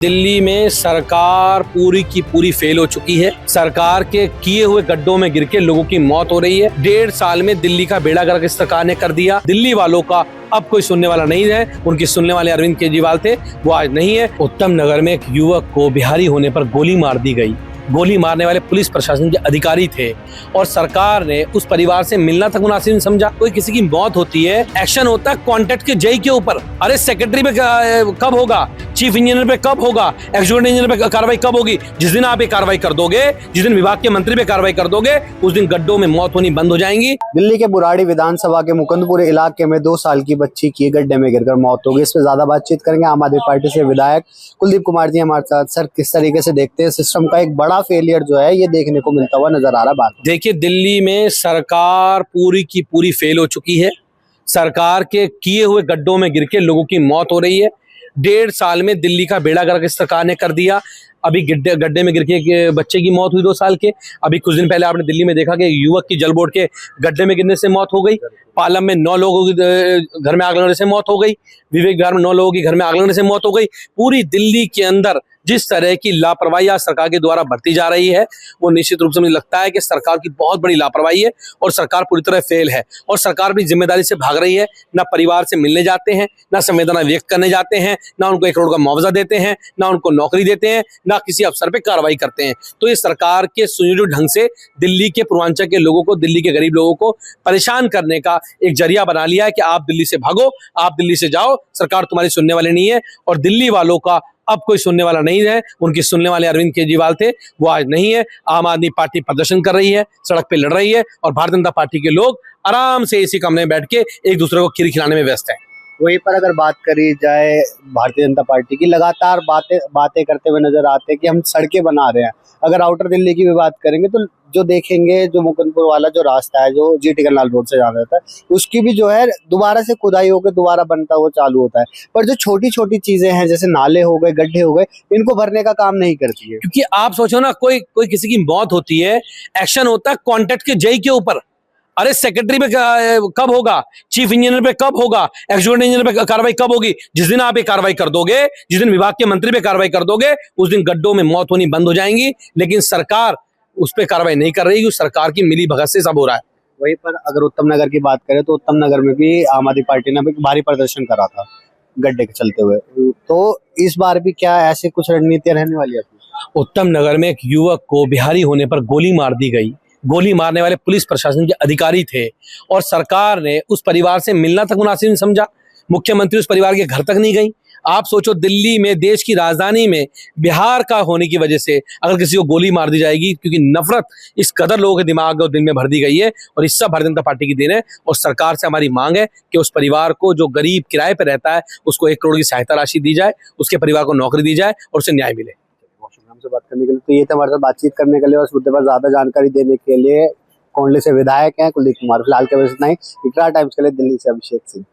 दिल्ली में सरकार पूरी की पूरी फेल हो चुकी है। सरकार के किए हुए गड्ढों में गिर के लोगों की मौत हो रही है। 1.5 साल में दिल्ली का बेड़ा गर्क इस सरकार ने कर दिया। दिल्ली वालों का अब कोई सुनने वाला नहीं है। उनकी सुनने वाले अरविंद केजरीवाल थे, वो आज नहीं है। उत्तम नगर में एक युवक को बिहारी होने पर गोली मार दी गई। गोली मारने वाले पुलिस प्रशासन के अधिकारी थे और सरकार ने उस परिवार से मिलना तक मुनासिब नहीं समझा। कोई किसी की मौत होती है, एक्शन होता है कॉन्ट्रैक्ट के जय के ऊपर। अरे सेक्रेटरी पे कब होगा, चीफ इंजीनियर पे कब होगा, एग्जीक्यूटिव इंजीनियर पे कार्रवाई कब होगी? जिस दिन आप ये कार्रवाई कर दोगे, जिस दिन विभाग के मंत्री पे कार्रवाई कर दोगे, उस दिन गड्ढों में मौत होनी बंद हो जाएंगी। दिल्ली के बुराड़ी विधानसभा के मुकुंदपुर इलाके में 2 साल की बच्ची की गड्ढे में गिरकर मौत हो गई। इस पर ज्यादा बातचीत करेंगे आम आदमी पार्टी से विधायक कुलदीप कुमार जी हमारे साथ। सर, किस तरीके से देखते हैं सिस्टम का एक बड़ा फेलियर जो है ये देखने को मिलता हुआ नजर आ रहा है बात? देखिए, दिल्ली में सरकार पूरी की पूरी फेल हो चुकी है। सरकार के किए हुए गड्ढों में गिर के लोगों की मौत हो रही है। 1.5 साल में दिल्ली का बेड़ा गर्क इस सरकार ने कर दिया। अभी गड्ढे में गिर के बच्चे की मौत हुई 2 साल के। अभी कुछ दिन पहले आपने दिल्ली में देखा कि युवक की जल बोर्ड के गड्ढे में गिरने से मौत हो गई। पालम में 9 लोगों की घर में आग लगने से मौत हो गई। विवेक विहार में 9 लोगों की घर में आग लगने से मौत हो गई। पूरी दिल्ली के अंदर जिस तरह की लापरवाही आज सरकार के द्वारा बरती जा रही है, वो निश्चित रूप से मुझे लगता है कि सरकार की बहुत बड़ी लापरवाही है और सरकार पूरी तरह फेल है। और सरकार अपनी जिम्मेदारी से भाग रही है। ना परिवार से मिलने जाते हैं, ना संवेदना व्यक्त करने जाते हैं, ना उनको 1 करोड़ का मुआवजा देते हैं, ना उनको नौकरी देते हैं, ना किसी अफसर पे कार्रवाई करते हैं। तो ये सरकार के सुनियोजित ढंग से दिल्ली के पूर्वांचल के लोगों को, दिल्ली के गरीब लोगों को परेशान करने का एक जरिया बना लिया है कि आप दिल्ली से भागो, आप दिल्ली से जाओ, सरकार तुम्हारी सुनने वाली नहीं है। और दिल्ली वालों का अब कोई सुनने वाला नहीं है। उनकी सुनने वाले अरविंद केजरीवाल थे, वो आज नहीं है। आम आदमी पार्टी प्रदर्शन कर रही है, सड़क पे लड़ रही है और भारतीय जनता पार्टी के लोग आराम से इसी कमरे में बैठ के एक दूसरे को खीर खिलाने में व्यस्त हैं। वहीं पर अगर बात करी जाए भारतीय जनता पार्टी की, लगातार बातें करते हुए नजर आते हैं कि हम सड़कें बना रहे हैं। अगर आउटर दिल्ली की भी बात करेंगे तो जो देखेंगे, जो मुकुंदपुर वाला जो रास्ता है, जो जीटी करनाल रोड से जाना रहता है, उसकी भी जो है दोबारा से खुदाई होकर दोबारा बनता हुआ चालू होता है। पर जो छोटी छोटी चीजें हैं, जैसे नाले हो गए, गड्ढे हो गए, इनको भरने का काम नहीं करती है। क्योंकि आप सोचो ना, कोई किसी की मौत होती है, एक्शन होता है कॉन्ट्रैक्ट के जय के ऊपर। अरे सेक्रेटरी पे कब होगा, चीफ इंजीनियर पे कब होगा, एग्जीक्यूटिव इंजीनियर पे कार्रवाई कब होगी? जिस दिन आप ये कार्रवाई कर दोगे, जिस दिन विभाग के मंत्री पे कार्रवाई कर दोगे, उस दिन गड्ढों में मौत होनी बंद हो जाएंगी। लेकिन सरकार उस पर कार्रवाई नहीं कर रही। सरकार की मिली भगत से सब हो रहा है। वहीं पर अगर उत्तम नगर की बात करें तो उत्तम नगर में भी आम आदमी पार्टी ने भारी प्रदर्शन करा था गड्ढे के चलते हुए। तो इस बार भी क्या ऐसे कुछ रणनीतियां रहने वाली है? उत्तम नगर में एक युवक को बिहारी होने पर गोली मार दी गई। गोली मारने वाले पुलिस प्रशासन के अधिकारी थे और सरकार ने उस परिवार से मिलना तक मुनासिब नहीं समझा। मुख्यमंत्री उस परिवार के घर तक नहीं गई। आप सोचो, दिल्ली में, देश की राजधानी में बिहार का होने की वजह से अगर किसी को गोली मार दी जाएगी, क्योंकि नफरत इस कदर लोगों के दिमाग और दिल में भर दी गई है। और इस सब भारतीय जनता पार्टी की देन है। और सरकार से हमारी मांग है कि उस परिवार को, जो गरीब किराए पर रहता है, उसको 1 करोड़ की सहायता राशि दी जाए, उसके परिवार को नौकरी दी जाए और उसे न्याय मिले। हमसे बात करने के लिए तो ये था, हमारे साथ बातचीत करने के लिए और इस मुद्दे पर ज्यादा जानकारी देने के लिए कोंडली से विधायक हैं कुलदीप कुमार। फिलहाल के वजह से नहीं, इकरा टाइम्स के लिए दिल्ली से अभिषेक सिंह।